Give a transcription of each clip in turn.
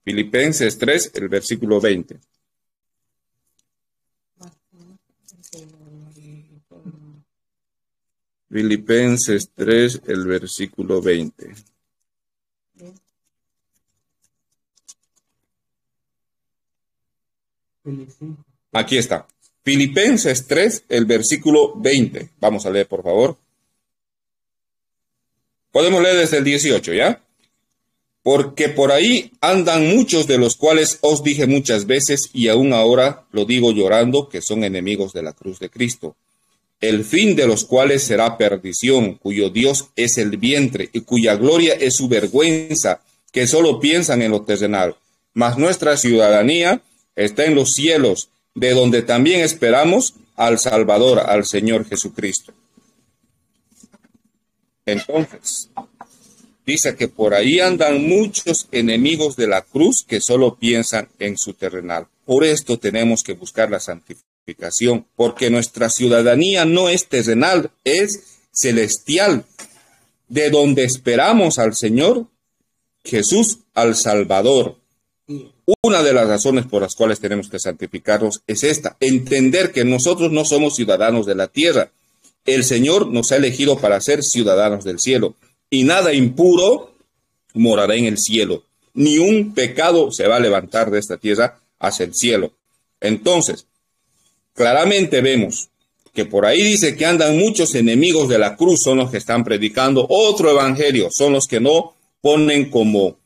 Filipenses 3, el versículo 20. Filipenses 3, el versículo 20. Aquí está. Filipenses 3, el versículo 20. Vamos a leer, por favor. Podemos leer desde el 18, ¿ya? Porque por ahí andan muchos de los cuales os dije muchas veces y aún ahora lo digo llorando, que son enemigos de la cruz de Cristo, el fin de los cuales será perdición, cuyo Dios es el vientre y cuya gloria es su vergüenza, que solo piensan en lo terrenal. Mas nuestra ciudadanía está en los cielos, de donde también esperamos al Salvador, al Señor Jesucristo. Entonces, dice que por ahí andan muchos enemigos de la cruz que solo piensan en su terrenal. Por esto tenemos que buscar la santificación, porque nuestra ciudadanía no es terrenal, es celestial, de donde esperamos al Señor Jesús, al Salvador. Una de las razones por las cuales tenemos que santificarnos es esta: entender que nosotros no somos ciudadanos de la tierra. El Señor nos ha elegido para ser ciudadanos del cielo, y nada impuro morará en el cielo, ni un pecado se va a levantar de esta tierra hacia el cielo. Entonces, claramente vemos que por ahí dice que andan muchos enemigos de la cruz, son los que están predicando otro evangelio, son los que no ponen como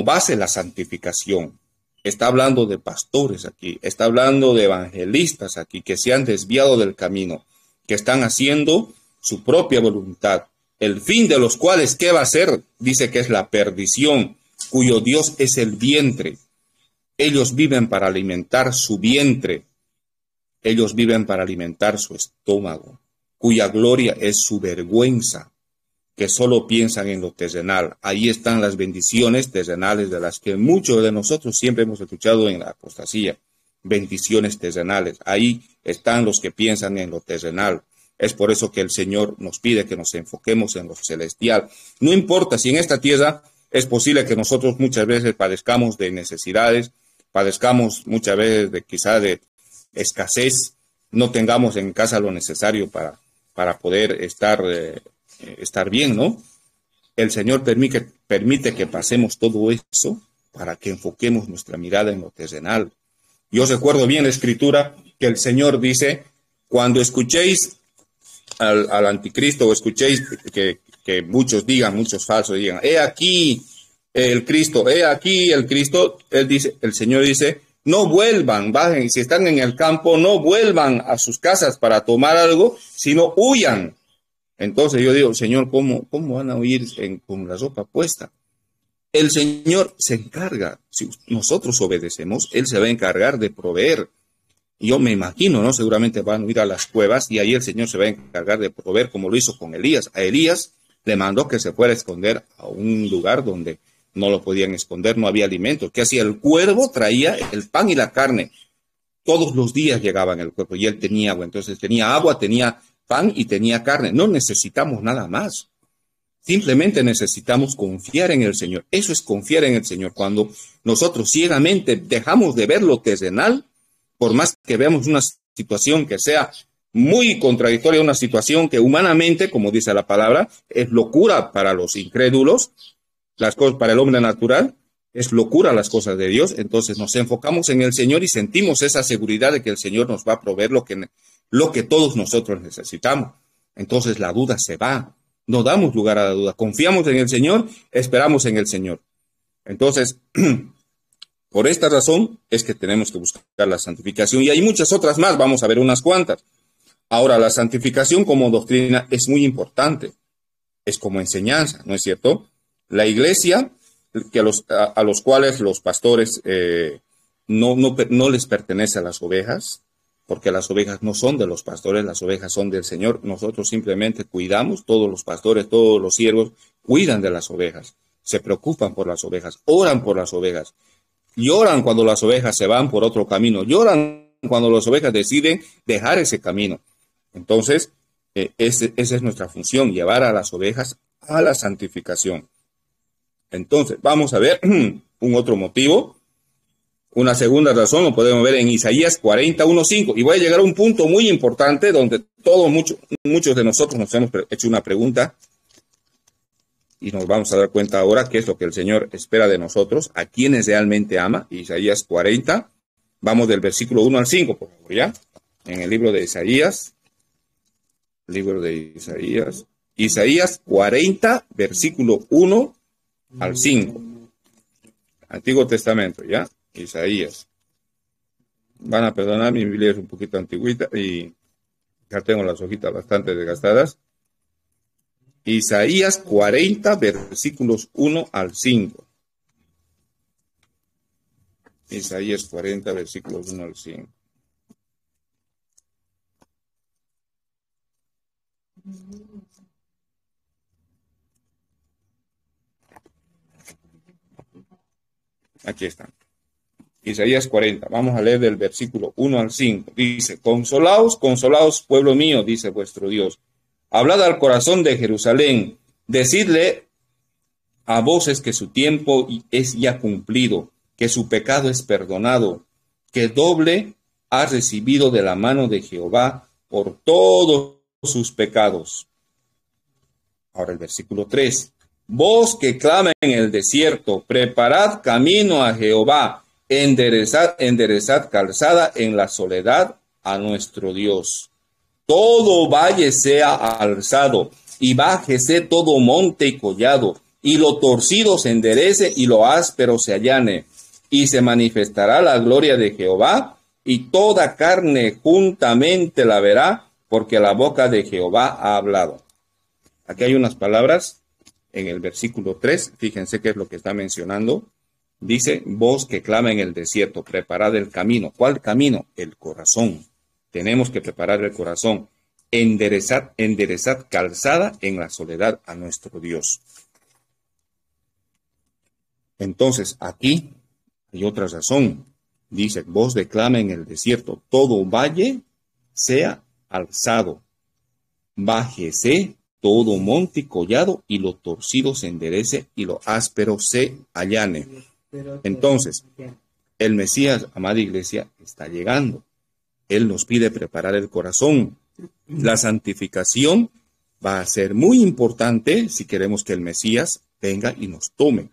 base la santificación. Está hablando de pastores aquí, está hablando de evangelistas aquí, que se han desviado del camino, que están haciendo su propia voluntad, el fin de los cuales, ¿qué va a ser? Dice que es la perdición, cuyo Dios es el vientre. Ellos viven para alimentar su vientre, ellos viven para alimentar su estómago, cuya gloria es su vergüenza, que solo piensan en lo terrenal. Ahí están las bendiciones terrenales de las que muchos de nosotros siempre hemos escuchado en la apostasía. Bendiciones terrenales. Ahí están los que piensan en lo terrenal. Es por eso que el Señor nos pide que nos enfoquemos en lo celestial. No importa si en esta tierra es posible que nosotros muchas veces padezcamos de necesidades, padezcamos muchas veces de quizá de escasez, no tengamos en casa lo necesario para poder estar bien, ¿no? El Señor permite que pasemos todo eso para que enfoquemos nuestra mirada en lo terrenal. Yo recuerdo bien la escritura que el Señor dice: cuando escuchéis al anticristo, o escuchéis que muchos falsos digan, he aquí el Cristo, el Señor dice, no vuelvan, bajen, si están en el campo, no vuelvan a sus casas para tomar algo, sino huyan. Entonces yo digo, Señor, ¿cómo van a huir con la ropa puesta? El Señor se encarga, si nosotros obedecemos, Él se va a encargar de proveer. Yo me imagino, ¿no? Seguramente van a ir a las cuevas y ahí el Señor se va a encargar de proveer, como lo hizo con Elías. A Elías le mandó que se fuera a esconder a un lugar donde no lo podían esconder, no había alimento. ¿Qué hacía? El cuervo traía el pan y la carne. Todos los días llegaban el cuervo y él tenía agua. Entonces tenía agua, tenía pan y tenía carne. No necesitamos nada más. Simplemente necesitamos confiar en el Señor. Eso es confiar en el Señor. Cuando nosotros ciegamente dejamos de ver lo terrenal, por más que veamos una situación que sea muy contradictoria, una situación que humanamente, como dice la palabra, es locura para los incrédulos, las cosas para el hombre natural, es locura las cosas de Dios. Entonces nos enfocamos en el Señor y sentimos esa seguridad de que el Señor nos va a proveer lo que todos nosotros necesitamos. Entonces la duda se va. No damos lugar a la duda. Confiamos en el Señor, esperamos en el Señor. Entonces, por esta razón es que tenemos que buscar la santificación. Y hay muchas otras más, vamos a ver unas cuantas. Ahora, la santificación como doctrina es muy importante. Es como enseñanza, ¿no es cierto? La iglesia, que a los cuales los pastores no les pertenece a las ovejas, porque las ovejas no son de los pastores, las ovejas son del Señor. Nosotros simplemente cuidamos, todos los pastores, todos los siervos, cuidan de las ovejas, se preocupan por las ovejas, oran por las ovejas, lloran cuando las ovejas se van por otro camino, lloran cuando las ovejas deciden dejar ese camino. Entonces, esa es nuestra función, llevar a las ovejas a la santificación. Entonces, vamos a ver un otro motivo. Una segunda razón lo podemos ver en Isaías 41:5. Y voy a llegar a un punto muy importante donde muchos de nosotros nos hemos hecho una pregunta y nos vamos a dar cuenta ahora qué es lo que el Señor espera de nosotros, a quienes realmente ama. Isaías 40, vamos del versículo 1 al 5, por favor, ¿ya? En el libro de Isaías, Isaías 40, versículo 1 al 5. Antiguo Testamento, ¿ya? Isaías. Van a perdonar, mi Biblia es un poquito antigüita y ya tengo las hojitas bastante desgastadas. Isaías 40, versículos 1 al 5. Isaías 40, versículos 1 al 5. Aquí están. Isaías 40, vamos a leer del versículo 1 al 5. Dice, consolaos, consolaos, pueblo mío, dice vuestro Dios. Hablad al corazón de Jerusalén, decidle a voces que su tiempo es ya cumplido, que su pecado es perdonado, que doble ha recibido de la mano de Jehová por todos sus pecados. Ahora el versículo 3. Voz que clama en el desierto, preparad camino a Jehová, enderezad calzada en la soledad a nuestro Dios. Todo valle sea alzado, y bájese todo monte y collado, y lo torcido se enderece, y lo áspero se allane, y se manifestará la gloria de Jehová, y toda carne juntamente la verá, porque la boca de Jehová ha hablado. Aquí hay unas palabras en el versículo 3, fíjense qué es lo que está mencionando. Dice, voz que clama en el desierto, preparad el camino. ¿Cuál camino? El corazón. Tenemos que preparar el corazón. Enderezad calzada en la soledad a nuestro Dios. Entonces, aquí hay otra razón. Dice, voz de clama en el desierto, todo valle sea alzado. Bájese todo monte y collado, y lo torcido se enderece, y lo áspero se allane. Entonces, el Mesías, amada iglesia, está llegando. Él nos pide preparar el corazón. La santificación va a ser muy importante si queremos que el Mesías venga y nos tome.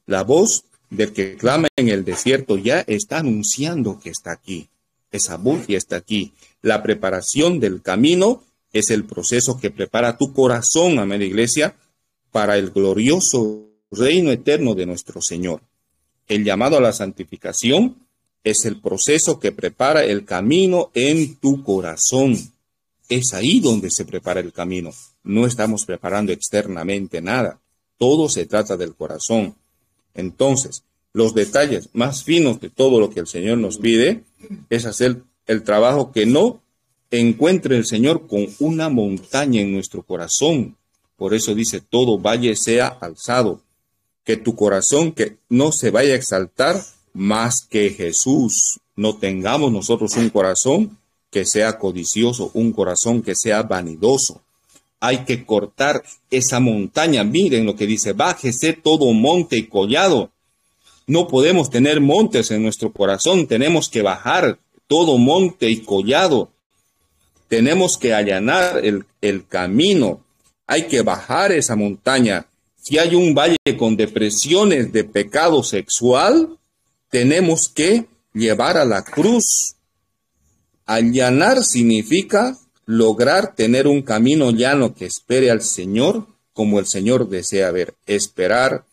La voz del que clama en el desierto ya está anunciando que está aquí. Esa voz ya está aquí. La preparación del camino es el proceso que prepara tu corazón, amada iglesia, para el glorioso reino eterno de nuestro Señor. El llamado a la santificación es el proceso que prepara el camino en tu corazón. Es ahí donde se prepara el camino. No estamos preparando externamente nada. Todo se trata del corazón. Entonces, los detalles más finos de todo lo que el Señor nos pide es hacer el trabajo que no encuentre el Señor con una montaña en nuestro corazón. Por eso dice, todo valle sea alzado. Que tu corazón que no se vaya a exaltar más que Jesús. No tengamos nosotros un corazón que sea codicioso, un corazón que sea vanidoso. Hay que cortar esa montaña. Miren lo que dice, bájese todo monte y collado. No podemos tener montes en nuestro corazón, tenemos que bajar todo monte y collado. Tenemos que allanar el camino. Hay que bajar esa montaña. Si hay un valle con depresiones de pecado sexual, tenemos que llevar a la cruz. Allanar significa lograr tener un camino llano que espere al Señor como el Señor desea ver. Esperar.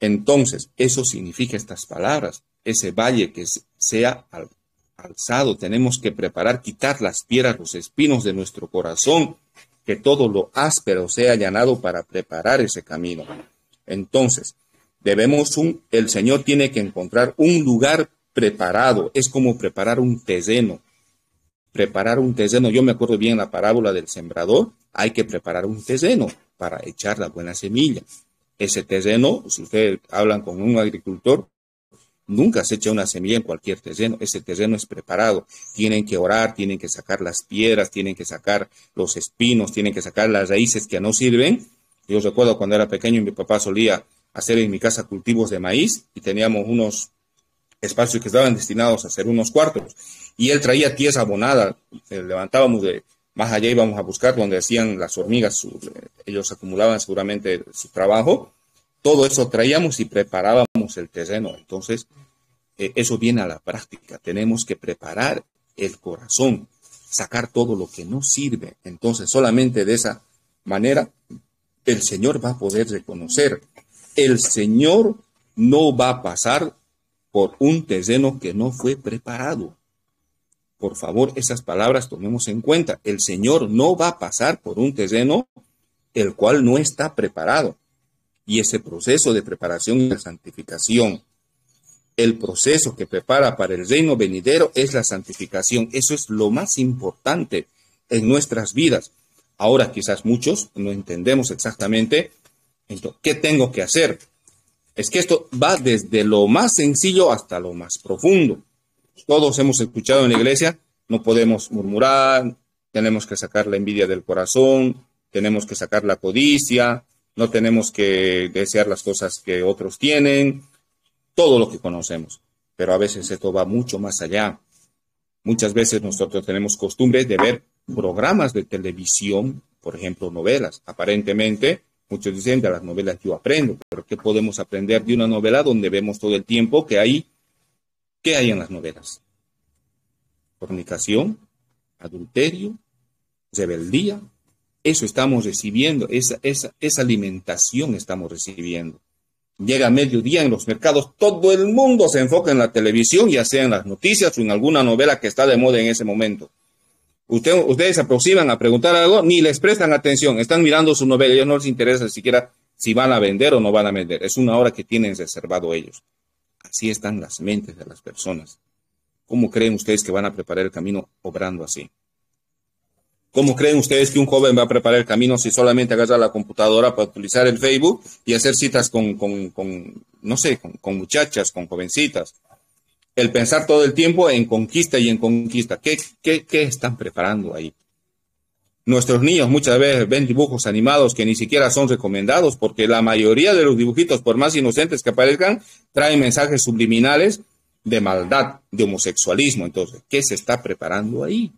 Entonces, eso significa estas palabras. Ese valle que sea alzado. Tenemos que preparar, quitar las piedras, los espinos de nuestro corazón, que todo lo áspero sea allanado para preparar ese camino. Entonces, el Señor tiene que encontrar un lugar preparado. Es como preparar un terreno. Preparar un terreno. Yo me acuerdo bien la parábola del sembrador. Hay que preparar un terreno para echar la buena semilla. Ese terreno, si ustedes hablan con un agricultor, nunca se echa una semilla en cualquier terreno. Ese terreno es preparado. Tienen que orar, tienen que sacar las piedras, tienen que sacar los espinos, tienen que sacar las raíces que no sirven. Yo recuerdo cuando era pequeño, mi papá solía hacer en mi casa cultivos de maíz y teníamos unos espacios que estaban destinados a hacer unos cuartos. Y él traía tierra abonada, levantábamos de más allá, íbamos a buscar donde hacían las hormigas, ellos acumulaban seguramente su trabajo. Todo eso traíamos y preparábamos el terreno. Entonces, eso viene a la práctica. Tenemos que preparar el corazón, sacar todo lo que no sirve. Entonces, solamente de esa manera, el Señor va a poder reconocer. El Señor no va a pasar por un terreno que no fue preparado. Por favor, esas palabras tomemos en cuenta. El Señor no va a pasar por un terreno el cual no está preparado. Y ese proceso de preparación y de santificación, el proceso que prepara para el reino venidero es la santificación. Eso es lo más importante en nuestras vidas. Ahora quizás muchos no entendemos exactamente entonces, ¿qué tengo que hacer? Es que esto va desde lo más sencillo hasta lo más profundo. Todos hemos escuchado en la iglesia, no podemos murmurar, tenemos que sacar la envidia del corazón, tenemos que sacar la codicia, no tenemos que desear las cosas que otros tienen, todo lo que conocemos. Pero a veces esto va mucho más allá. Muchas veces nosotros tenemos costumbre de ver programas de televisión, por ejemplo, novelas. Aparentemente, muchos dicen, de las novelas yo aprendo, pero ¿qué podemos aprender de una novela donde vemos todo el tiempo que hay? ¿Qué hay en las novelas? Fornicación, adulterio, rebeldía. Eso estamos recibiendo, esa alimentación estamos recibiendo. Llega a mediodía en los mercados, todo el mundo se enfoca en la televisión, ya sea en las noticias o en alguna novela que está de moda en ese momento. Ustedes se aproximan a preguntar algo, ni les prestan atención, están mirando su novela, a ellos no les interesa siquiera si van a vender o no van a vender, es una hora que tienen reservado ellos. Así están las mentes de las personas. ¿Cómo creen ustedes que van a preparar el camino obrando así? ¿Cómo creen ustedes que un joven va a preparar el camino si solamente agarra la computadora para utilizar el Facebook y hacer citas con muchachas, con jovencitas? El pensar todo el tiempo en conquista y en conquista. ¿Qué están preparando ahí? Nuestros niños muchas veces ven dibujos animados que ni siquiera son recomendados porque la mayoría de los dibujitos, por más inocentes que aparezcan, traen mensajes subliminales de maldad, de homosexualismo. Entonces, ¿qué se está preparando ahí?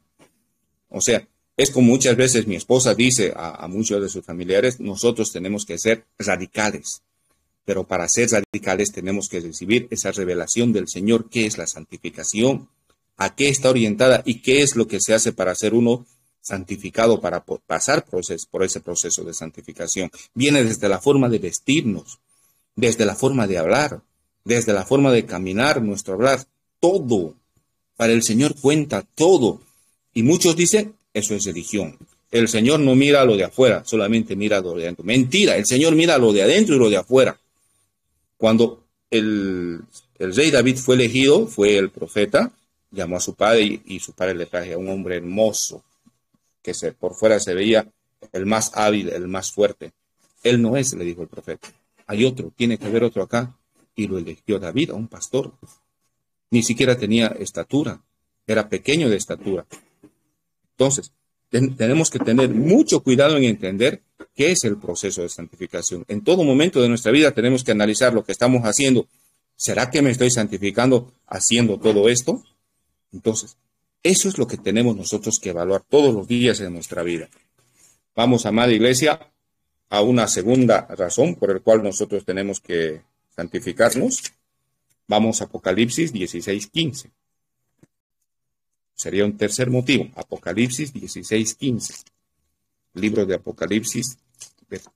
O sea, es como muchas veces mi esposa dice a muchos de sus familiares, nosotros tenemos que ser radicales. Pero para ser radicales tenemos que recibir esa revelación del Señor, qué es la santificación, a qué está orientada y qué es lo que se hace para ser uno santificado, para pasar por ese proceso de santificación. Viene desde la forma de vestirnos, desde la forma de hablar, desde la forma de caminar, nuestro hablar, todo. Para el Señor cuenta todo. Y muchos dicen, eso es religión. El Señor no mira lo de afuera, solamente mira lo de adentro. Mentira, el Señor mira lo de adentro y lo de afuera. Cuando el rey David fue elegido, fue el profeta, llamó a su padre y su padre le trajo a un hombre hermoso, que por fuera se veía el más hábil, el más fuerte. Él no es, le dijo el profeta. Hay otro, tiene que haber otro acá. Y lo eligió David, a un pastor. Ni siquiera tenía estatura, era pequeño de estatura. Entonces, tenemos que tener mucho cuidado en entender qué es el proceso de santificación. En todo momento de nuestra vida tenemos que analizar lo que estamos haciendo. ¿Será que me estoy santificando haciendo todo esto? Entonces, eso es lo que tenemos nosotros que evaluar todos los días en nuestra vida. Vamos, amada iglesia, a una segunda razón por la cual nosotros tenemos que santificarnos. Vamos a Apocalipsis 16:15. Sería un tercer motivo, Apocalipsis 16:15. Libro de Apocalipsis,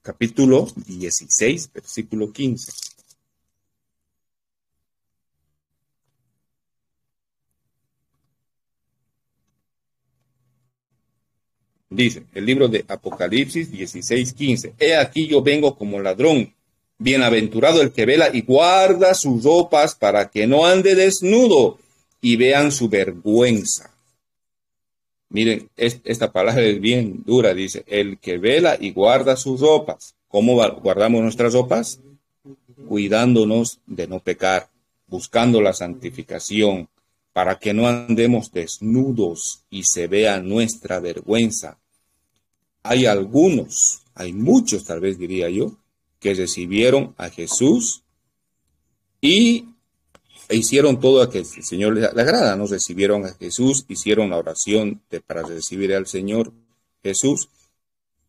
capítulo 16, versículo 15. Dice, el libro de Apocalipsis 16:15. He aquí yo vengo como ladrón. Bienaventurado el que vela y guarda sus ropas para que no ande desnudo y vean su vergüenza. Miren, esta palabra es bien dura, dice, el que vela y guarda sus ropas. ¿Cómo guardamos nuestras ropas? Cuidándonos de no pecar, buscando la santificación, para que no andemos desnudos y se vea nuestra vergüenza. Hay algunos, hay muchos tal vez diría yo, que recibieron a Jesús y hicieron todo a que el Señor le agrada, ¿no? Recibieron a Jesús, hicieron la oración para recibir al Señor Jesús,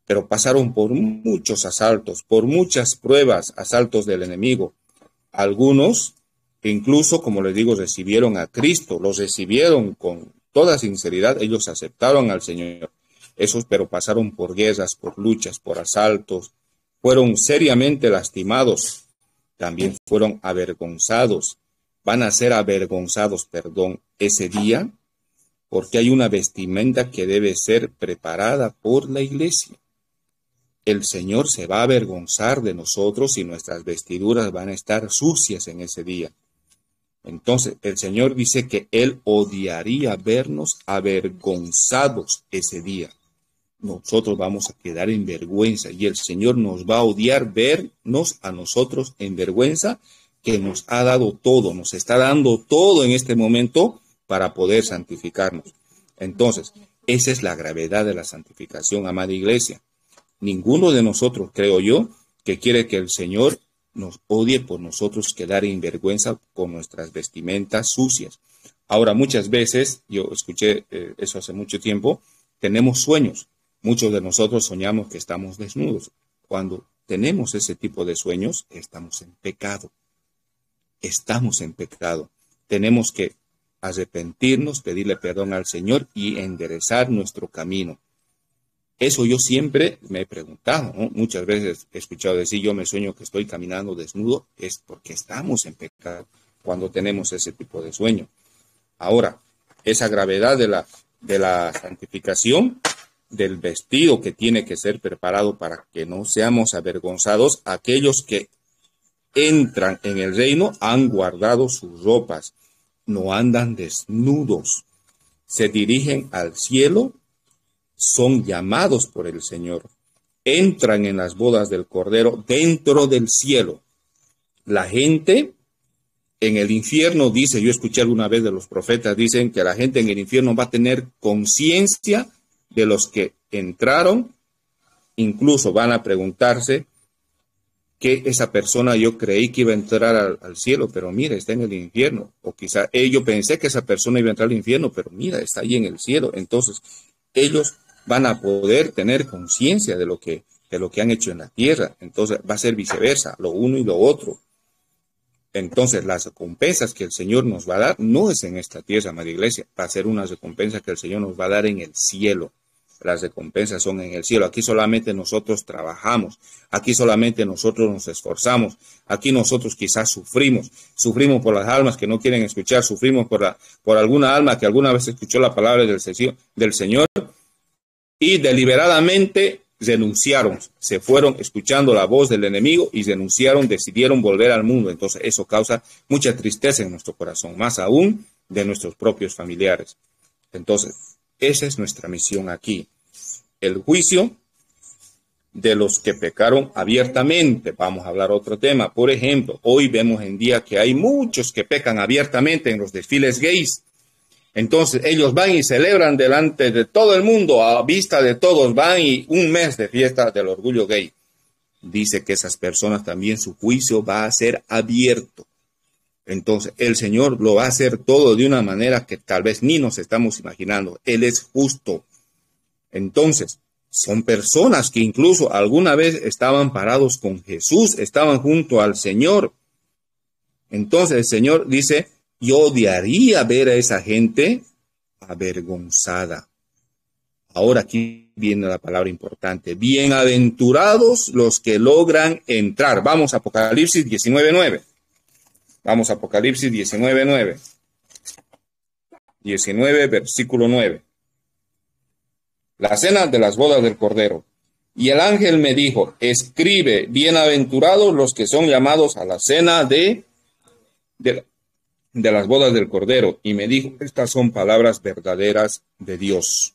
pero pasaron por muchos asaltos, por muchas pruebas, asaltos del enemigo. Algunos, incluso, como les digo, recibieron a Cristo, los recibieron con toda sinceridad, ellos aceptaron al Señor. Esos, pero pasaron por guerras, por luchas, por asaltos, fueron seriamente lastimados, también fueron avergonzados. Van a ser avergonzados, ese día, porque hay una vestimenta que debe ser preparada por la iglesia. El Señor se va a avergonzar de nosotros y nuestras vestiduras van a estar sucias en ese día. Entonces, el Señor dice que Él odiaría vernos avergonzados ese día. Nosotros vamos a quedar en vergüenza y el Señor nos va a odiar vernos a nosotros en vergüenza, que nos ha dado todo, nos está dando todo en este momento para poder santificarnos. Entonces, esa es la gravedad de la santificación, amada iglesia. Ninguno de nosotros, creo yo, que quiere que el Señor nos odie por nosotros quedar en vergüenza con nuestras vestimentas sucias. Ahora, muchas veces, yo escuché eso hace mucho tiempo, tenemos sueños. Muchos de nosotros soñamos que estamos desnudos. Cuando tenemos ese tipo de sueños, estamos en pecado. Estamos en pecado. Tenemos que arrepentirnos, pedirle perdón al Señor y enderezar nuestro camino. Eso yo siempre me he preguntado, ¿no? Muchas veces he escuchado decir, yo me sueño que estoy caminando desnudo, es porque estamos en pecado cuando tenemos ese tipo de sueño. Ahora, esa gravedad de la santificación, del vestido que tiene que ser preparado para que no seamos avergonzados, aquellos que entran en el reino han guardado sus ropas, no andan desnudos, se dirigen al cielo, son llamados por el Señor, entran en las bodas del Cordero dentro del cielo. La gente en el infierno, dice, yo escuché alguna vez de los profetas, dicen que la gente en el infierno va a tener conciencia de los que entraron, incluso van a preguntarse que esa persona yo creí que iba a entrar al cielo, pero mira, está en el infierno. O quizá yo pensé que esa persona iba a entrar al infierno, pero mira, está ahí en el cielo. Entonces, ellos van a poder tener conciencia de lo que han hecho en la tierra. Entonces, va a ser viceversa, lo uno y lo otro. Entonces, las recompensas que el Señor nos va a dar no es en esta tierra, amada iglesia, va a ser una recompensa que el Señor nos va a dar en el cielo. Las recompensas son en el cielo. Aquí solamente nosotros trabajamos. Aquí solamente nosotros nos esforzamos. Aquí nosotros quizás sufrimos. Sufrimos por las almas que no quieren escuchar. Sufrimos por alguna alma que alguna vez escuchó la palabra del Señor y deliberadamente renunciaron. Se fueron escuchando la voz del enemigo y renunciaron, decidieron volver al mundo. Entonces eso causa mucha tristeza en nuestro corazón, más aún de nuestros propios familiares. Entonces, esa es nuestra misión aquí. El juicio de los que pecaron abiertamente. Vamos a hablar otro tema. Por ejemplo, hoy vemos en día que hay muchos que pecan abiertamente en los desfiles gays. Entonces ellos van y celebran delante de todo el mundo, a vista de todos, van y un mes de fiesta del orgullo gay. Dice que esas personas también su juicio va a ser abierto. Entonces, el Señor lo va a hacer todo de una manera que tal vez ni nos estamos imaginando. Él es justo. Entonces, son personas que incluso alguna vez estaban parados con Jesús, estaban junto al Señor. Entonces, el Señor dice, yo odiaría ver a esa gente avergonzada. Ahora aquí viene la palabra importante. Bienaventurados los que logran entrar. Vamos a Apocalipsis 19:9. Vamos a Apocalipsis 19:9. 19, versículo 9. La cena de las bodas del Cordero. Y el ángel me dijo, escribe, bienaventurados los que son llamados a la cena de las bodas del Cordero. Y me dijo, estas son palabras verdaderas de Dios.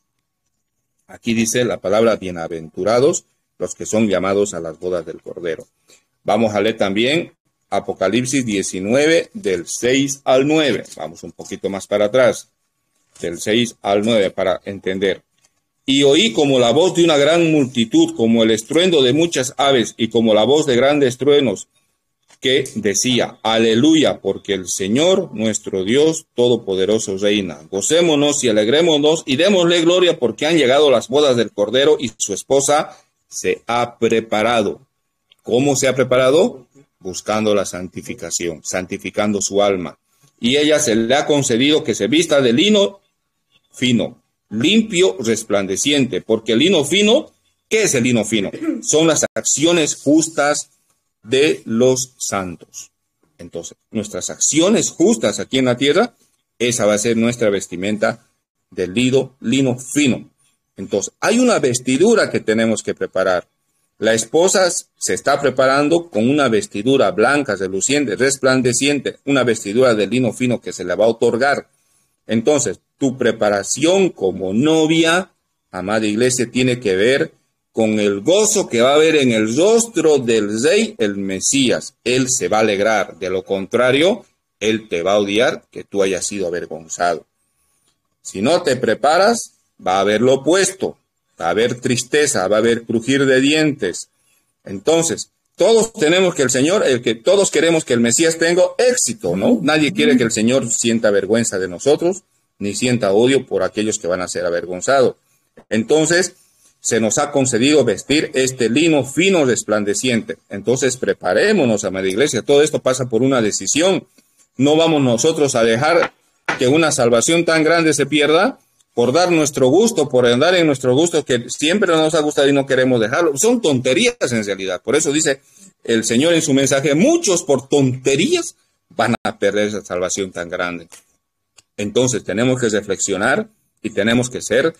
Aquí dice la palabra bienaventurados los que son llamados a las bodas del Cordero. Vamos a leer también Apocalipsis 19, del 6 al 9. Vamos un poquito más para atrás, del 6 al 9, para entender. Y oí como la voz de una gran multitud, como el estruendo de muchas aves y como la voz de grandes truenos, que decía, aleluya, porque el Señor nuestro Dios Todopoderoso reina. Gocémonos y alegrémonos y démosle gloria porque han llegado las bodas del Cordero y su esposa se ha preparado. ¿Cómo se ha preparado? Buscando la santificación, santificando su alma. Y ella se le ha concedido que se vista de lino fino, limpio, resplandeciente, porque el lino fino, ¿qué es el lino fino? Son las acciones justas de los santos. Entonces, nuestras acciones justas aquí en la tierra, esa va a ser nuestra vestimenta de lino fino. Entonces, hay una vestidura que tenemos que preparar. La esposa se está preparando con una vestidura blanca, reluciente, resplandeciente, una vestidura de lino fino que se le va a otorgar. Entonces, tu preparación como novia, amada iglesia, tiene que ver con el gozo que va a haber en el rostro del rey, el Mesías. Él se va a alegrar. De lo contrario, él te va a odiar que tú hayas sido avergonzado. Si no te preparas, va a haber lo opuesto. Va a haber tristeza, va a haber crujir de dientes. Entonces, todos tenemos que todos queremos que el Mesías tenga éxito, ¿no? Nadie quiere que el Señor sienta vergüenza de nosotros, ni sienta odio por aquellos que van a ser avergonzados. Entonces, se nos ha concedido vestir este lino fino resplandeciente. Entonces, preparémonos, amada iglesia. Todo esto pasa por una decisión. No vamos nosotros a dejar que una salvación tan grande se pierda por dar nuestro gusto, por andar en nuestro gusto, que siempre nos ha gustado y no queremos dejarlo. Son tonterías en realidad. Por eso dice el Señor en su mensaje, muchos por tonterías van a perder esa salvación tan grande. Entonces tenemos que reflexionar y tenemos que ser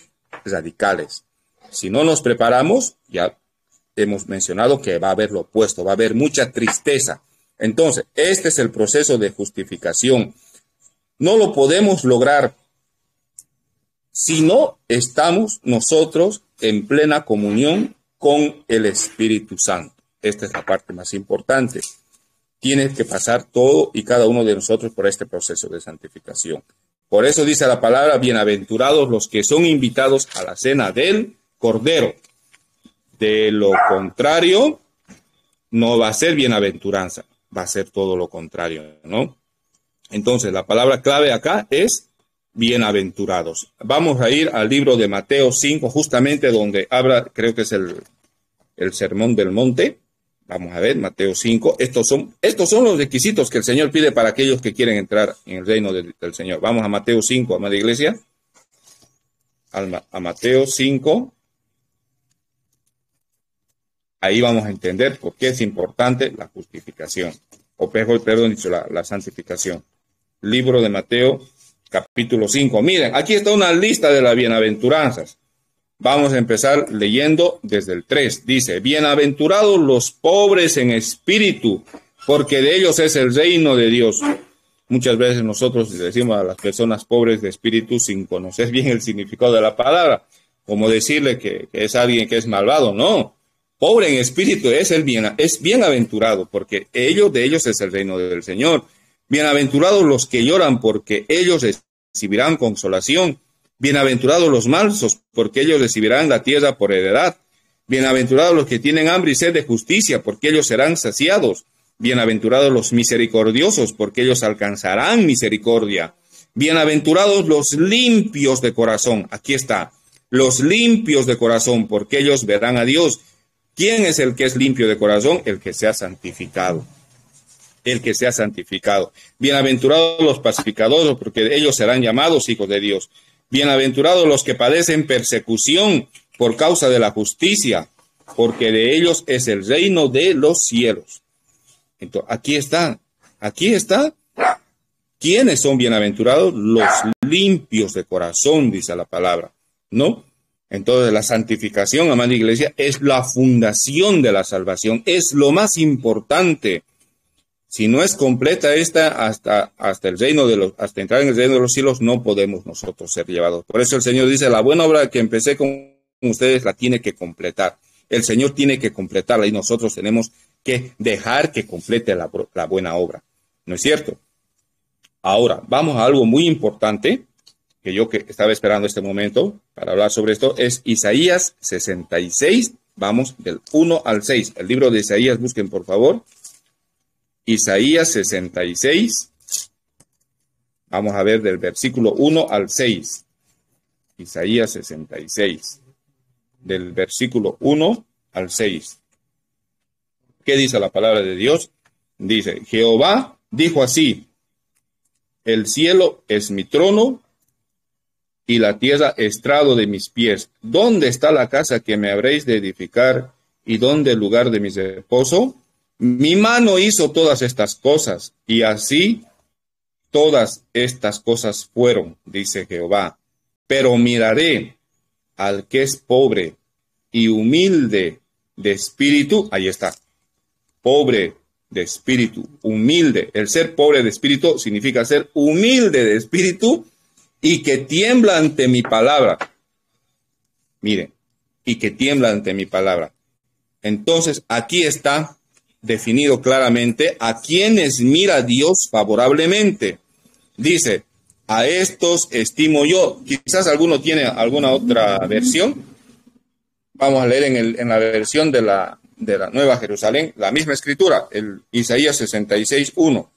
radicales. Si no nos preparamos, ya hemos mencionado que va a haber lo opuesto, va a haber mucha tristeza. Entonces, este es el proceso de justificación. No lo podemos lograr si no estamos nosotros en plena comunión con el Espíritu Santo. Esta es la parte más importante. Tiene que pasar todo y cada uno de nosotros por este proceso de santificación. Por eso dice la palabra, bienaventurados los que son invitados a la cena del Cordero. De lo contrario, no va a ser bienaventuranza, va a ser todo lo contrario, ¿no? Entonces, la palabra clave acá es bienaventurados. Vamos a ir al libro de Mateo 5, justamente donde habla, creo que es el Sermón del Monte. Vamos a ver, Mateo 5. Estos son los requisitos que el Señor pide para aquellos que quieren entrar en el reino del Señor. Vamos a Mateo 5, amada iglesia. A Mateo 5. Ahí vamos a entender por qué es importante la justificación. La santificación. Libro de Mateo, capítulo 5. Miren, aquí está una lista de las bienaventuranzas. Vamos a empezar leyendo desde el 3. Dice, bienaventurados los pobres en espíritu, porque de ellos es el reino de Dios. Muchas veces nosotros le decimos a las personas pobres de espíritu sin conocer bien el significado de la palabra, como decirle que es alguien que es malvado. No, pobre en espíritu es bienaventurado, porque de ellos es el reino del Señor. Bienaventurados los que lloran, porque ellos recibirán consolación. Bienaventurados los mansos, porque ellos recibirán la tierra por heredad. Bienaventurados los que tienen hambre y sed de justicia, porque ellos serán saciados. Bienaventurados los misericordiosos, porque ellos alcanzarán misericordia. Bienaventurados los limpios de corazón. Aquí está, los limpios de corazón, porque ellos verán a Dios. ¿Quién es el que es limpio de corazón? El que se ha santificado. El que se ha santificado. Bienaventurados los pacificadores, porque ellos serán llamados hijos de Dios. Bienaventurados los que padecen persecución por causa de la justicia, porque de ellos es el reino de los cielos. Entonces, aquí está. ¿Quiénes son bienaventurados? Los limpios de corazón, dice la palabra, ¿no? Entonces, la santificación, amada iglesia, es la fundación de la salvación, es lo más importante. Si no es completa esta, hasta entrar en el reino de los cielos, no podemos nosotros ser llevados. Por eso el Señor dice, la buena obra que empecé con ustedes la tiene que completar. El Señor tiene que completarla y nosotros tenemos que dejar que complete la buena obra. ¿No es cierto? Ahora, vamos a algo muy importante. que estaba esperando este momento para hablar sobre esto, es Isaías 66, vamos del 1 al 6. El libro de Isaías, busquen por favor. Isaías 66, vamos a ver del versículo 1 al 6. Isaías 66, del versículo 1 al 6. ¿Qué dice la palabra de Dios? Dice, Jehová dijo así, el cielo es mi trono y la tierra estrado de mis pies. ¿Dónde está la casa que me habréis de edificar y dónde el lugar de mi reposo? Mi mano hizo todas estas cosas y así todas estas cosas fueron, dice Jehová. Pero miraré al que es pobre y humilde de espíritu. Ahí está. Pobre de espíritu, humilde. El ser pobre de espíritu significa ser humilde de espíritu y que tiembla ante mi palabra. Miren, y que tiembla ante mi palabra. Entonces, aquí está definido claramente a quienes mira Dios favorablemente. Dice, a estos estimo yo. Quizás alguno tiene alguna otra versión. Vamos a leer en la versión de la Nueva Jerusalén, la misma escritura, el Isaías 66:1.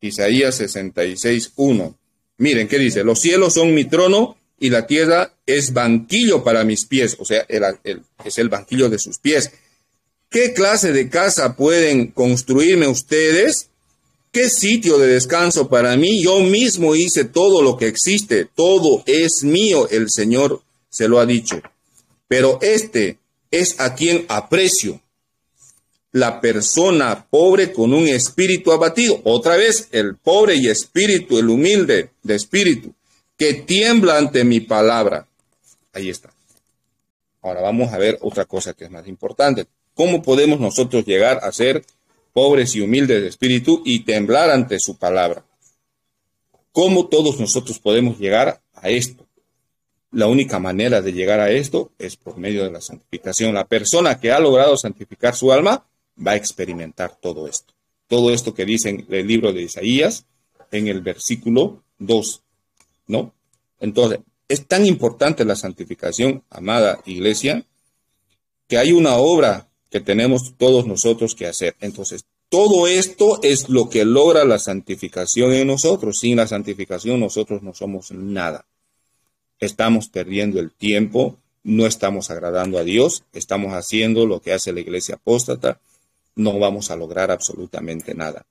Isaías 66:1. Miren, ¿qué dice? Los cielos son mi trono y la tierra es banquillo para mis pies. O sea, es el banquillo de sus pies. ¿Qué clase de casa pueden construirme ustedes? ¿Qué sitio de descanso para mí? Yo mismo hice todo lo que existe. Todo es mío, el Señor se lo ha dicho. Pero este es a quien aprecio. La persona pobre con un espíritu abatido. Otra vez, el pobre y espíritu, el humilde de espíritu, que tiembla ante mi palabra. Ahí está. Ahora vamos a ver otra cosa que es más importante. ¿Cómo podemos nosotros llegar a ser pobres y humildes de espíritu y temblar ante su palabra? ¿Cómo todos nosotros podemos llegar a esto? La única manera de llegar a esto es por medio de la santificación. La persona que ha logrado santificar su alma va a experimentar todo esto. Todo esto que dice en el libro de Isaías en el versículo 2, ¿no? Entonces, es tan importante la santificación, amada iglesia, que hay una obra que tenemos todos nosotros que hacer. Entonces, todo esto es lo que logra la santificación en nosotros. Sin la santificación nosotros no somos nada. Estamos perdiendo el tiempo, no estamos agradando a Dios, estamos haciendo lo que hace la iglesia apóstata, no vamos a lograr absolutamente nada.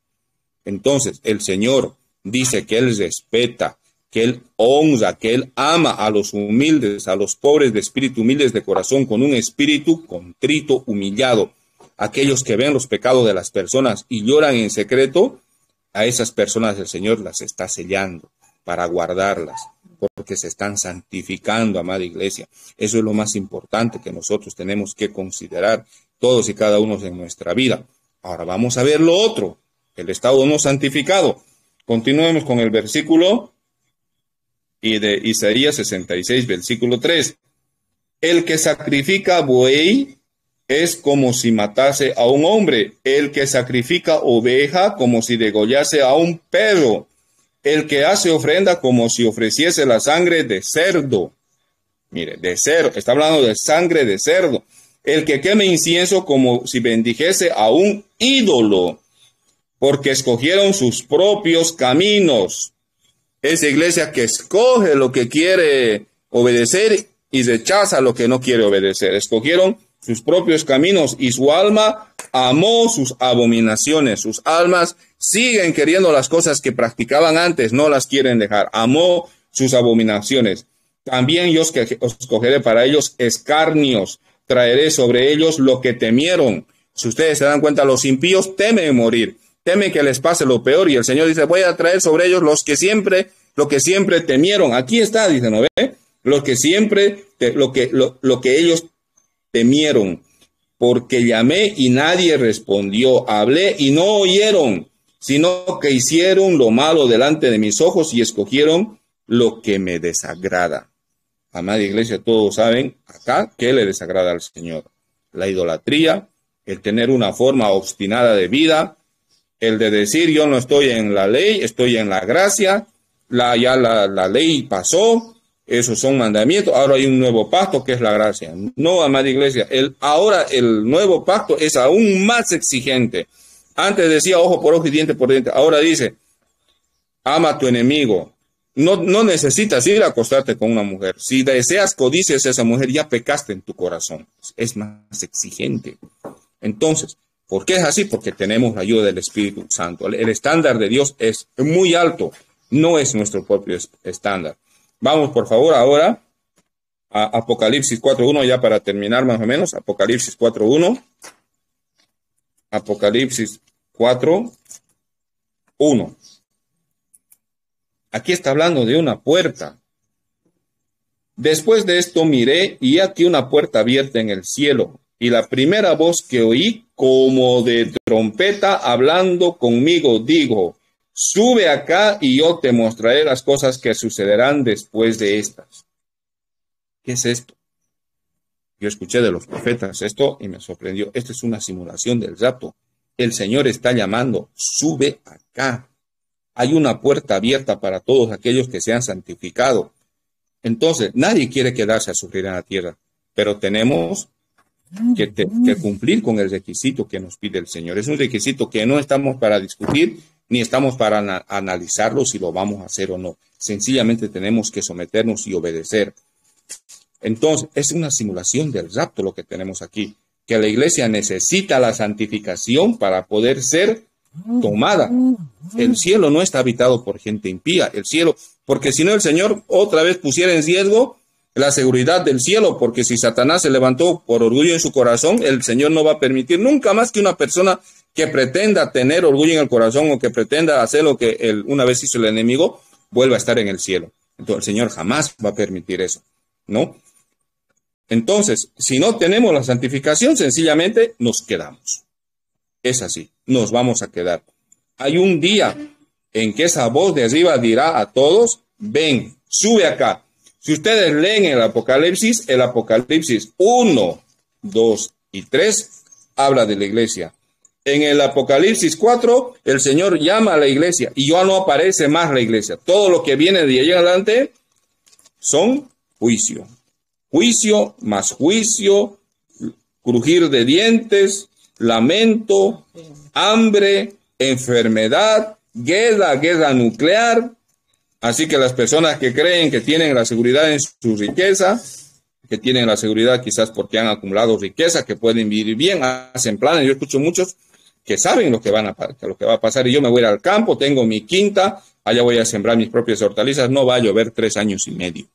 Entonces, el Señor dice que Él respeta, que Él honra, que Él ama a los humildes, a los pobres de espíritu, humildes de corazón, con un espíritu contrito, humillado. Aquellos que ven los pecados de las personas y lloran en secreto, a esas personas el Señor las está sellando para guardarlas, porque se están santificando, amada iglesia. Eso es lo más importante que nosotros tenemos que considerar, todos y cada uno en nuestra vida. Ahora vamos a ver lo otro, el estado no santificado. Continuemos con el versículo y de Isaías 66, versículo 3. El que sacrifica buey es como si matase a un hombre. El que sacrifica oveja como si degollase a un perro. El que hace ofrenda como si ofreciese la sangre de cerdo. Mire, de cerdo, está hablando de sangre de cerdo. El que queme incienso como si bendijese a un ídolo, porque escogieron sus propios caminos. Esa iglesia que escoge lo que quiere obedecer y rechaza lo que no quiere obedecer. Escogieron sus propios caminos y su alma amó sus abominaciones. Sus almas siguen queriendo las cosas que practicaban antes, no las quieren dejar. Amó sus abominaciones. También yo escogeré para ellos escarnios. Traeré sobre ellos lo que temieron. Si ustedes se dan cuenta, los impíos temen morir. Temen que les pase lo peor. Y el Señor dice, voy a traer sobre ellos lo que siempre temieron. Aquí está, dice, ¿no ve? Lo que ellos temieron. Porque llamé y nadie respondió. Hablé y no oyeron, sino que hicieron lo malo delante de mis ojos y escogieron lo que me desagrada. Amada iglesia, todos saben acá qué le desagrada al Señor. La idolatría, el tener una forma obstinada de vida, el de decir yo no estoy en la ley, estoy en la gracia, la ley pasó, esos son mandamientos, ahora hay un nuevo pacto que es la gracia. No, amada iglesia, ahora el nuevo pacto es aún más exigente. Antes decía ojo por ojo y diente por diente, ahora dice, ama a tu enemigo. No necesitas ir a acostarte con una mujer. Si deseas codicias a esa mujer, ya pecaste en tu corazón. Es más exigente. Entonces, ¿por qué es así? Porque tenemos la ayuda del Espíritu Santo. El estándar de Dios es muy alto, no es nuestro propio estándar. Vamos, por favor, ahora a Apocalipsis 4.1, ya para terminar más o menos. Apocalipsis 4.1. Apocalipsis 4.1. Aquí está hablando de una puerta. Después de esto miré y aquí una puerta abierta en el cielo. Y la primera voz que oí como de trompeta hablando conmigo, digo, sube acá y yo te mostraré las cosas que sucederán después de estas. ¿Qué es esto? Yo escuché de los profetas esto y me sorprendió. Esto es una simulación del rapto. El Señor está llamando, sube acá. Hay una puerta abierta para todos aquellos que se han santificado. Entonces, nadie quiere quedarse a sufrir en la tierra, pero tenemos que cumplir con el requisito que nos pide el Señor. Es un requisito que no estamos para discutir, ni estamos para analizarlo si lo vamos a hacer o no. Sencillamente tenemos que someternos y obedecer. Entonces, es una simulación del rapto lo que tenemos aquí, que la iglesia necesita la santificación para poder ser tomada. El cielo no está habitado por gente impía, el cielo, porque si no el Señor otra vez pusiera en riesgo la seguridad del cielo, porque si Satanás se levantó por orgullo en su corazón, el Señor no va a permitir nunca más que una persona que pretenda tener orgullo en el corazón o que pretenda hacer lo que una vez hizo el enemigo, vuelva a estar en el cielo. Entonces el Señor jamás va a permitir eso, ¿no? Entonces, si no tenemos la santificación, sencillamente nos quedamos. Es así, nos vamos a quedar. Hay un día en que esa voz de arriba dirá a todos, ven, sube acá. Si ustedes leen el Apocalipsis 1, 2 y 3 habla de la iglesia. En el Apocalipsis 4, el Señor llama a la iglesia y ya no aparece más la iglesia. Todo lo que viene de ahí adelante son juicio. Juicio más juicio, crujir de dientes, lamento, hambre, enfermedad, guerra nuclear. Así que las personas que creen que tienen la seguridad en su riqueza, que tienen la seguridad quizás porque han acumulado riqueza, que pueden vivir bien, hacen planes. Yo escucho muchos que saben lo que va a pasar y yo me voy a ir al campo, tengo mi quinta, allá voy a sembrar mis propias hortalizas, no va a llover 3 años y medio,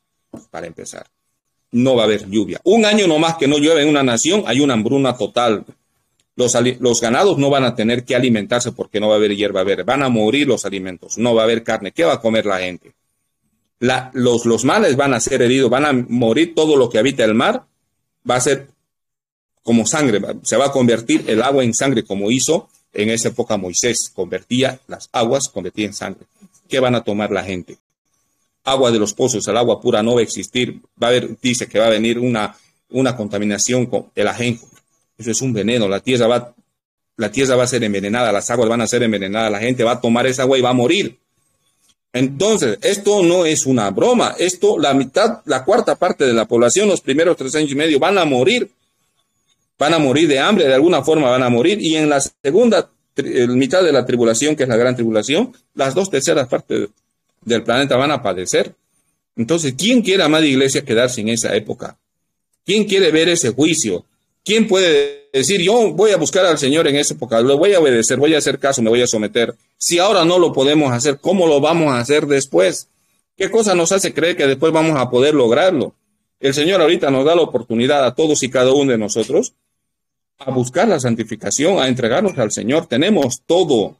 para empezar. No va a haber lluvia. Un año nomás que no llueve en una nación, hay una hambruna total. Los ganados no van a tener que alimentarse porque no va a haber hierba verde. Van a morir los alimentos, no va a haber carne. ¿Qué va a comer la gente? Los mares van a ser heridos, van a morir todo lo que habita el mar. Va a ser como sangre, se va a convertir el agua en sangre como hizo en esa época Moisés. Convertía las aguas, convertía en sangre. ¿Qué van a tomar la gente? Agua de los pozos, el agua pura no va a existir. Dice que va a venir una contaminación con el ajenjo. Eso es un veneno, la tierra va a ser envenenada, las aguas van a ser envenenadas, la gente va a tomar esa agua y va a morir. Entonces, esto no es una broma, la cuarta parte de la población, los primeros 3 años y medio van a morir de hambre, de alguna forma van a morir, y en la segunda mitad de la tribulación, que es la gran tribulación, las 2/3 partes del planeta van a padecer. Entonces, ¿quién quiere, amada iglesia, quedarse en esa época? ¿Quién quiere ver ese juicio? ¿Quién puede decir, yo voy a buscar al Señor en esa época, lo voy a obedecer, voy a hacer caso, me voy a someter? Si ahora no lo podemos hacer, ¿cómo lo vamos a hacer después? ¿Qué cosa nos hace creer que después vamos a poder lograrlo? El Señor ahorita nos da la oportunidad a todos y cada uno de nosotros a buscar la santificación, a entregarnos al Señor. Tenemos todo,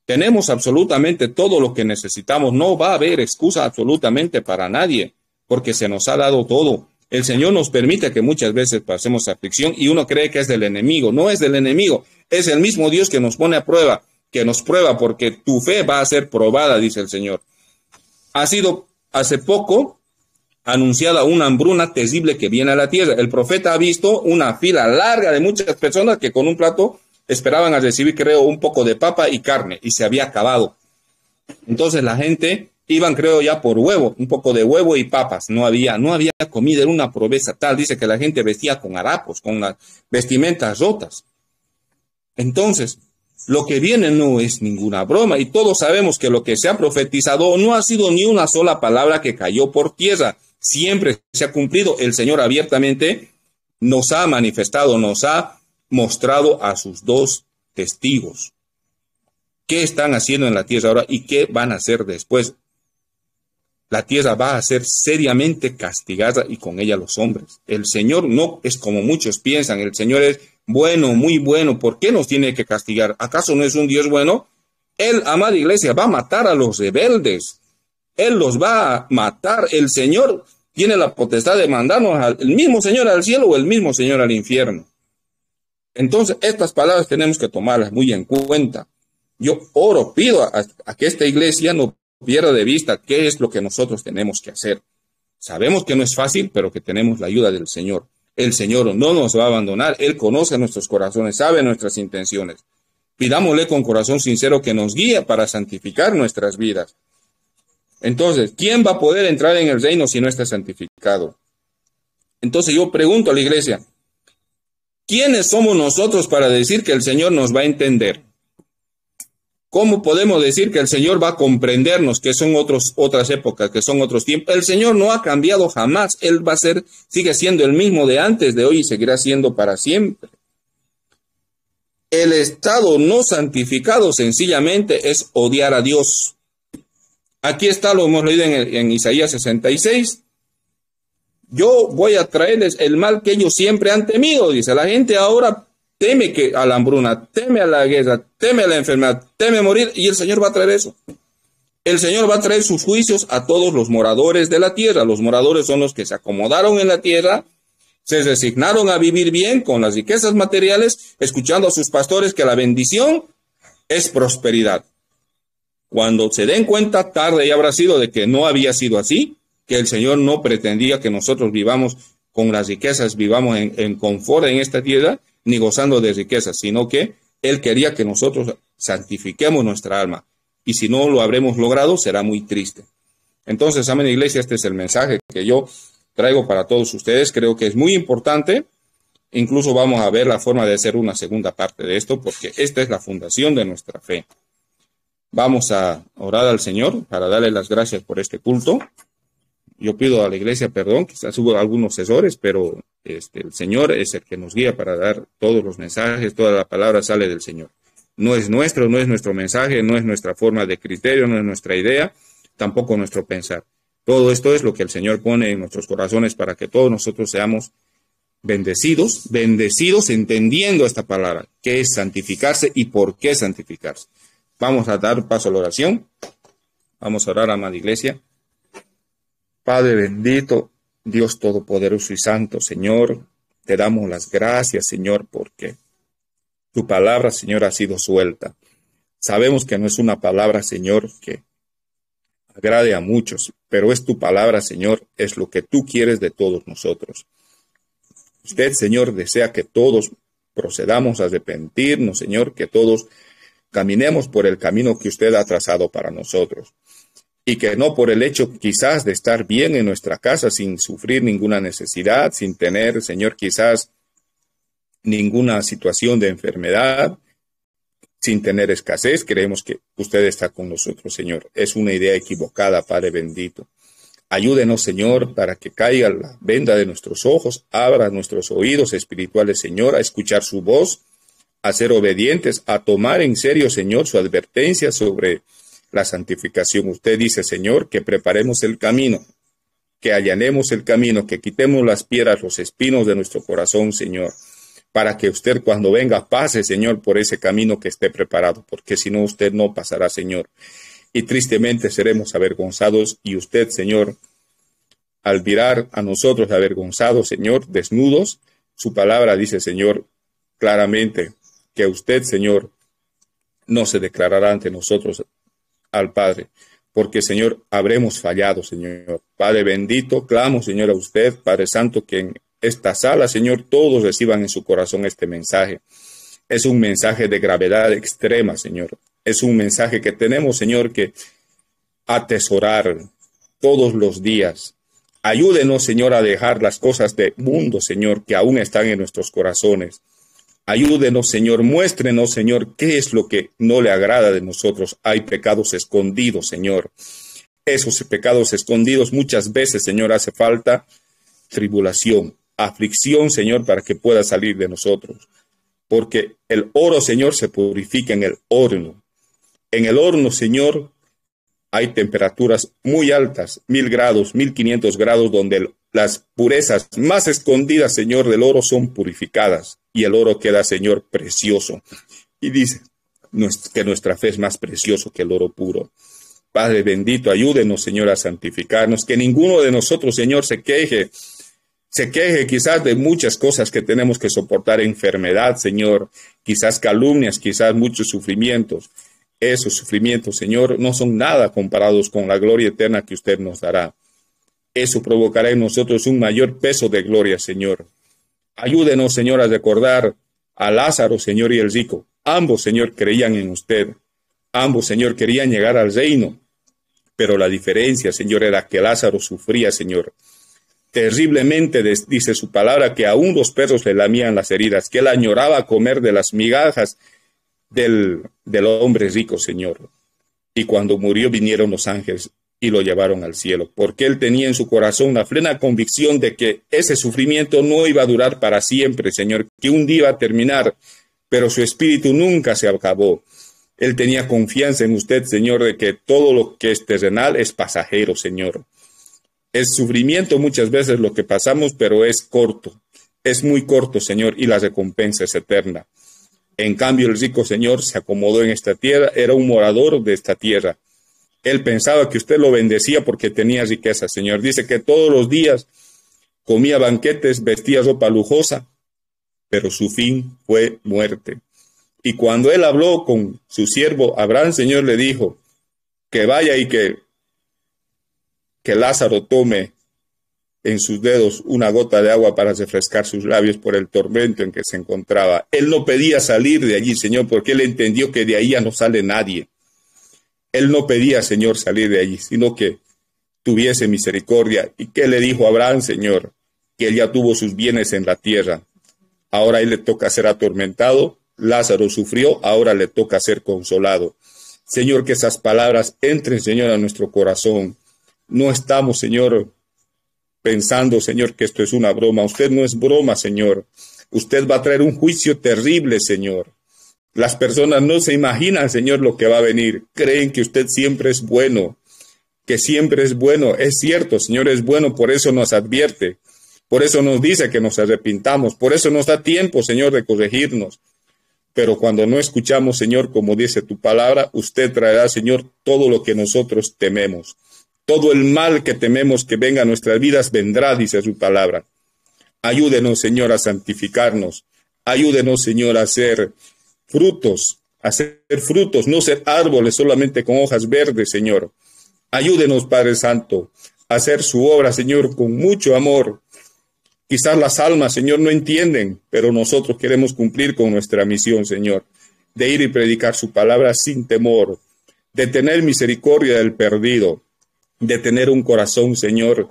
tenemos absolutamente todo lo que necesitamos. No va a haber excusa absolutamente para nadie, porque se nos ha dado todo. El Señor nos permite que muchas veces pasemos aflicción y uno cree que es del enemigo. No es del enemigo, es el mismo Dios que nos pone a prueba, que nos prueba porque tu fe va a ser probada, dice el Señor. Ha sido hace poco anunciada una hambruna terrible que viene a la tierra. El profeta ha visto una fila larga de muchas personas que con un plato esperaban a recibir, creo, un poco de papa y carne y se había acabado. Entonces la gente Iban, creo, ya por huevo, un poco de huevo y papas. No había comida, era una pobreza tal. Dice que la gente vestía con harapos, con las vestimentas rotas. Entonces, lo que viene no es ninguna broma y todos sabemos que lo que se ha profetizado no ha sido ni una sola palabra que cayó por tierra. Siempre se ha cumplido. El Señor abiertamente nos ha manifestado, nos ha mostrado a sus dos testigos. ¿Qué están haciendo en la tierra ahora y qué van a hacer después? La tierra va a ser seriamente castigada y con ella los hombres. El Señor no es como muchos piensan. El Señor es bueno, muy bueno. ¿Por qué nos tiene que castigar? ¿Acaso no es un Dios bueno? Él, amada iglesia, va a matar a los rebeldes. Él los va a matar. El Señor tiene la potestad de mandarnos el mismo Señor al cielo o el mismo Señor al infierno. Entonces, estas palabras tenemos que tomarlas muy en cuenta. Yo oro, pido a que esta iglesia no pierda de vista qué es lo que nosotros tenemos que hacer. Sabemos que no es fácil, pero que tenemos la ayuda del Señor. El Señor no nos va a abandonar. Él conoce nuestros corazones, sabe nuestras intenciones. Pidámosle con corazón sincero que nos guíe para santificar nuestras vidas. Entonces, ¿quién va a poder entrar en el reino si no está santificado? Entonces yo pregunto a la iglesia, ¿quiénes somos nosotros para decir que el Señor nos va a entender? ¿Cómo podemos decir que el Señor va a comprendernos, que son otras épocas, que son otros tiempos? El Señor no ha cambiado jamás. Él sigue siendo el mismo de antes, de hoy y seguirá siendo para siempre. El estado no santificado sencillamente es odiar a Dios. Aquí está, lo hemos leído en Isaías 66. Yo voy a traerles el mal que ellos siempre han temido, dice. La gente ahora teme a la hambruna, teme a la guerra, teme a la enfermedad, teme morir, y el Señor va a traer eso. El Señor va a traer sus juicios a todos los moradores de la tierra. Los moradores son los que se acomodaron en la tierra, se resignaron a vivir bien con las riquezas materiales, escuchando a sus pastores que la bendición es prosperidad. Cuando se den cuenta, tarde ya habrá sido de que no había sido así, que el Señor no pretendía que nosotros vivamos con las riquezas, vivamos en confort en esta tierra, ni gozando de riquezas, sino que Él quería que nosotros santifiquemos nuestra alma. Y si no lo habremos logrado, será muy triste. Entonces, amén, iglesia, este es el mensaje que yo traigo para todos ustedes. Creo que es muy importante. Incluso vamos a ver la forma de hacer una segunda parte de esto, porque esta es la fundación de nuestra fe. Vamos a orar al Señor para darle las gracias por este culto. Yo pido a la iglesia perdón, quizás hubo algunos errores, pero el Señor es el que nos guía para dar todos los mensajes, toda la palabra sale del Señor. No es nuestro mensaje, no es nuestra forma de criterio, no es nuestra idea, tampoco nuestro pensar. Todo esto es lo que el Señor pone en nuestros corazones para que todos nosotros seamos bendecidos entendiendo esta palabra, qué es santificarse y por qué santificarse. Vamos a dar paso a la oración. Vamos a orar, amada iglesia. Padre bendito, Dios todopoderoso y santo, Señor, te damos las gracias, Señor, porque tu palabra, Señor, ha sido suelta. Sabemos que no es una palabra, Señor, que agrade a muchos, pero es tu palabra, Señor, es lo que tú quieres de todos nosotros. Usted, Señor, desea que todos procedamos a arrepentirnos, Señor, que todos caminemos por el camino que usted ha trazado para nosotros. Y que no por el hecho quizás de estar bien en nuestra casa sin sufrir ninguna necesidad, sin tener, Señor, quizás ninguna situación de enfermedad, sin tener escasez, creemos que usted está con nosotros, Señor. Es una idea equivocada, Padre bendito. Ayúdenos, Señor, para que caiga la venda de nuestros ojos, abra nuestros oídos espirituales, Señor, a escuchar su voz, a ser obedientes, a tomar en serio, Señor, su advertencia sobre la santificación. Usted dice, Señor, que preparemos el camino, que allanemos el camino, que quitemos las piedras, los espinos de nuestro corazón, Señor, para que usted cuando venga pase, Señor, por ese camino que esté preparado, porque si no, usted no pasará, Señor. Y tristemente seremos avergonzados y usted, Señor, al mirar a nosotros avergonzados, Señor, desnudos, su palabra dice, Señor, claramente que usted, Señor, no se declarará ante nosotros al Padre, porque, Señor, habremos fallado, Señor. Padre bendito, clamo, Señor, a usted, Padre Santo, que en esta sala, Señor, todos reciban en su corazón este mensaje. Es un mensaje de gravedad extrema, Señor. Es un mensaje que tenemos, Señor, que atesorar todos los días. Ayúdenos, Señor, a dejar las cosas del mundo, Señor, que aún están en nuestros corazones. Ayúdenos, Señor, muéstrenos, Señor, qué es lo que no le agrada de nosotros. Hay pecados escondidos, Señor. Esos pecados escondidos muchas veces, Señor, hace falta tribulación, aflicción, Señor, para que pueda salir de nosotros. Porque el oro, Señor, se purifica en el horno. En el horno, Señor, hay temperaturas muy altas, 1000 grados, 1500 grados, donde las purezas más escondidas, Señor, del oro son purificadas. Y el oro queda, Señor, precioso. Y dice que nuestra fe es más precioso que el oro puro. Padre bendito, ayúdenos, Señor, a santificarnos. Que ninguno de nosotros, Señor, se queje quizás de muchas cosas que tenemos que soportar, enfermedad, Señor, quizás calumnias, quizás muchos sufrimientos. Esos sufrimientos, Señor, no son nada comparados con la gloria eterna que usted nos dará. Eso provocará en nosotros un mayor peso de gloria, Señor. Ayúdenos, Señor, a recordar a Lázaro, Señor, y el rico. Ambos, Señor, creían en usted. Ambos, Señor, querían llegar al reino. Pero la diferencia, Señor, era que Lázaro sufría, Señor. Terriblemente, dice su palabra, que aún los perros le lamían las heridas, que él añoraba comer de las migajas del hombre rico, Señor. Y cuando murió vinieron los ángeles y lo llevaron al cielo, porque él tenía en su corazón una plena convicción de que ese sufrimiento no iba a durar para siempre, Señor, que un día iba a terminar, pero su espíritu nunca se acabó. Él tenía confianza en usted, Señor, de que todo lo que es terrenal es pasajero, Señor. Es sufrimiento muchas veces lo que pasamos, pero es corto, es muy corto, Señor, y la recompensa es eterna. En cambio, el rico, Señor, se acomodó en esta tierra, era un morador de esta tierra. Él pensaba que usted lo bendecía porque tenía riqueza, Señor. Dice que todos los días comía banquetes, vestía ropa lujosa, pero su fin fue muerte. Y cuando él habló con su siervo Abraham, Señor, le dijo que vaya y que Lázaro tome en sus dedos una gota de agua para refrescar sus labios por el tormento en que se encontraba. Él no pedía salir de allí, Señor, porque él entendió que de ahí ya no sale nadie. Él no pedía, Señor, salir de allí, sino que tuviese misericordia. ¿Y qué le dijo Abraham, Señor? Que él ya tuvo sus bienes en la tierra. Ahora a él le toca ser atormentado. Lázaro sufrió, ahora le toca ser consolado. Señor, que esas palabras entren, Señor, a nuestro corazón. No estamos, Señor, pensando, Señor, que esto es una broma. Usted no es broma, Señor. Usted va a traer un juicio terrible, Señor. Las personas no se imaginan, Señor, lo que va a venir. Creen que usted siempre es bueno, que siempre es bueno. Es cierto, Señor, es bueno, por eso nos advierte. Por eso nos dice que nos arrepintamos. Por eso nos da tiempo, Señor, de corregirnos. Pero cuando no escuchamos, Señor, como dice tu palabra, usted traerá, Señor, todo lo que nosotros tememos. Todo el mal que tememos que venga a nuestras vidas vendrá, dice su palabra. Ayúdenos, Señor, a santificarnos. Ayúdenos, Señor, a hacer frutos, no ser árboles solamente con hojas verdes, Señor. Ayúdenos, Padre Santo, a hacer su obra, Señor, con mucho amor. Quizás las almas, Señor, no entienden, pero nosotros queremos cumplir con nuestra misión, Señor, de ir y predicar su palabra sin temor, de tener misericordia del perdido, de tener un corazón, Señor,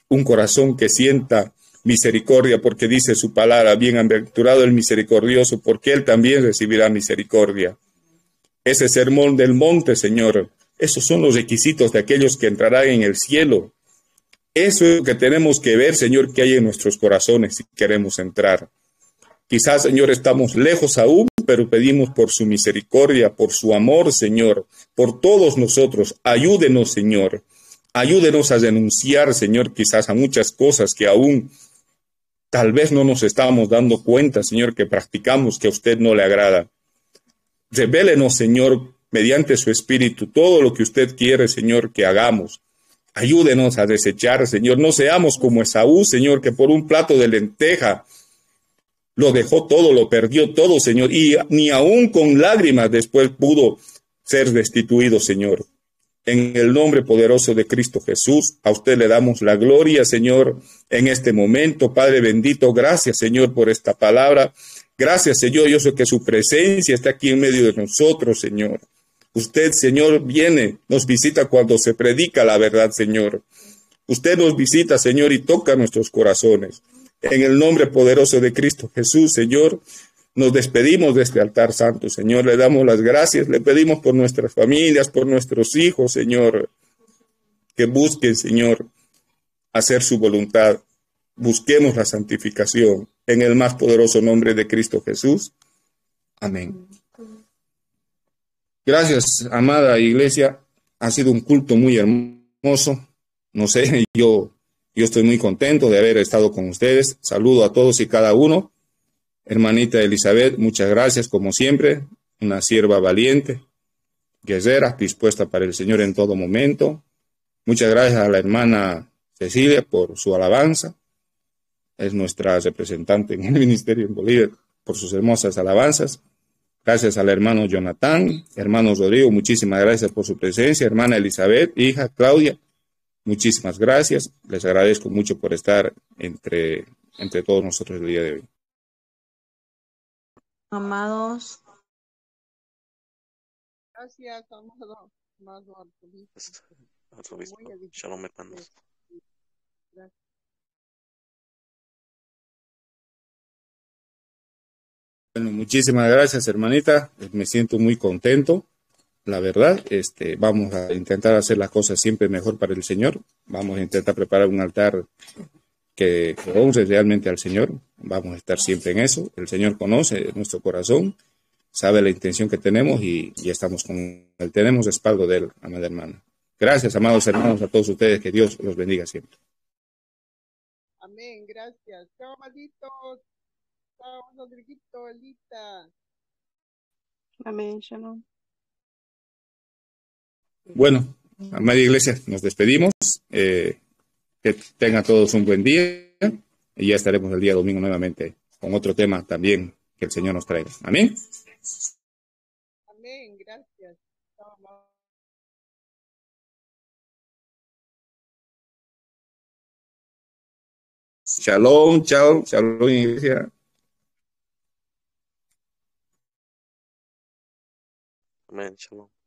un corazón que sienta misericordia, porque dice su palabra, bienaventurado el misericordioso, porque él también recibirá misericordia. Ese sermón del monte, Señor, esos son los requisitos de aquellos que entrarán en el cielo. Eso es lo que tenemos que ver, Señor, que hay en nuestros corazones si queremos entrar. Quizás, Señor, estamos lejos aún, pero pedimos por su misericordia, por su amor, Señor, por todos nosotros. Ayúdenos, Señor. Ayúdenos a denunciar, Señor, quizás a muchas cosas que aún tal vez no nos estamos dando cuenta, Señor, que practicamos, que a usted no le agrada. Revélenos, Señor, mediante su Espíritu, todo lo que usted quiere, Señor, que hagamos. Ayúdenos a desechar, Señor. No seamos como Esaú, Señor, que por un plato de lenteja lo dejó todo, lo perdió todo, Señor, y ni aún con lágrimas después pudo ser destituido, Señor. En el nombre poderoso de Cristo Jesús, a usted le damos la gloria, Señor, en este momento. Padre bendito, gracias, Señor, por esta palabra. Gracias, Señor, yo sé que su presencia está aquí en medio de nosotros, Señor. Usted, Señor, viene, nos visita cuando se predica la verdad, Señor. Usted nos visita, Señor, y toca nuestros corazones. En el nombre poderoso de Cristo Jesús, Señor, nos despedimos de este altar santo, Señor. Le damos las gracias, le pedimos por nuestras familias, por nuestros hijos, Señor, que busquen, Señor, hacer su voluntad. Busquemos la santificación en el más poderoso nombre de Cristo Jesús. Amén. Gracias, amada iglesia. Ha sido un culto muy hermoso. No sé, yo estoy muy contento de haber estado con ustedes. Saludo a todos y cada uno. Hermanita Elizabeth, muchas gracias, como siempre. Una sierva valiente, guerrera, dispuesta para el Señor en todo momento. Muchas gracias a la hermana Cecilia por su alabanza. Es nuestra representante en el ministerio en Bolivia por sus hermosas alabanzas. Gracias al hermano Jonathan, hermano Rodrigo, muchísimas gracias por su presencia. Hermana Elizabeth, hija Claudia, muchísimas gracias. Les agradezco mucho por estar entre todos nosotros el día de hoy. Amados, Gracias, amado arzobispo. Shalom, hermanos. Gracias. Bueno, muchísimas gracias, hermanita. Me siento muy contento. La verdad, vamos a intentar hacer las cosas siempre mejor para el Señor. Vamos a intentar preparar un altar que honre realmente al Señor. Vamos a estar siempre en eso. El Señor conoce nuestro corazón, sabe la intención que tenemos y estamos con él. Tenemos respaldo de él, amada hermana. Gracias, amados hermanos, a todos ustedes. Que Dios los bendiga siempre. Amén, gracias. Chao, amaditos. Chao, Rodriguito, Elita. amén, shalom. Bueno, amada iglesia, nos despedimos. Que tengan todos un buen día y ya estaremos el día domingo nuevamente con otro tema también que el Señor nos traiga. Amén. Amén, gracias. Chao, amado. Shalom, chao, shalom, iglesia. Amén, shalom.